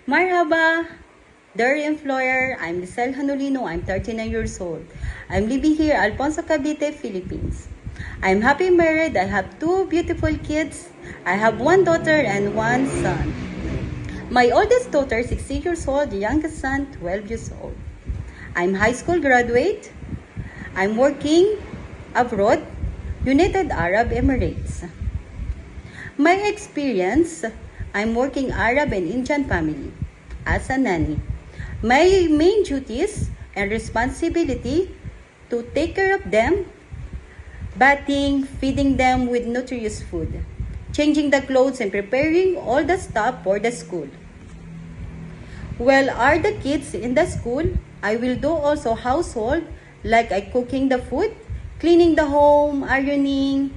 Marhaba, dear employer. I'm Lisel Hanulino. I'm 39 years old. I'm living here, Alfonso Cavite, Philippines. I'm happy married. I have two beautiful kids. I have one daughter and one son. My oldest daughter, 16 years old. The youngest son, 12 years old. I'm high school graduate. I'm working abroad, United Arab Emirates. My experience, I'm working Arab and Indian family as a nanny. My main duties and responsibility to take care of them, bathing, feeding them with nutritious food, changing the clothes and preparing all the stuff for the school. While are the kids in the school, I will do also household like I cooking the food, cleaning the home, ironing,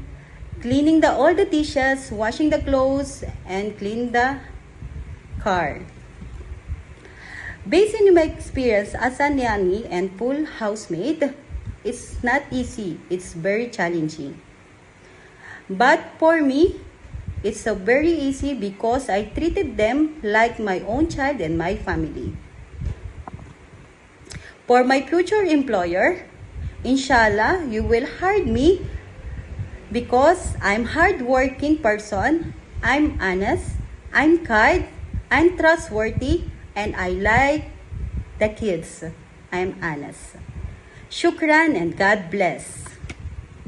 cleaning all the dishes, washing the clothes, and clean the car. Based on my experience as a nanny and full housemaid, it's not easy. It's very challenging. But for me, it's so very easy because I treated them like my own child and my family. For my future employer, inshallah, you will hire me because I'm hardworking person, I'm honest, I'm kind, I'm trustworthy, and I like the kids. I'm honest. Shukran and God bless.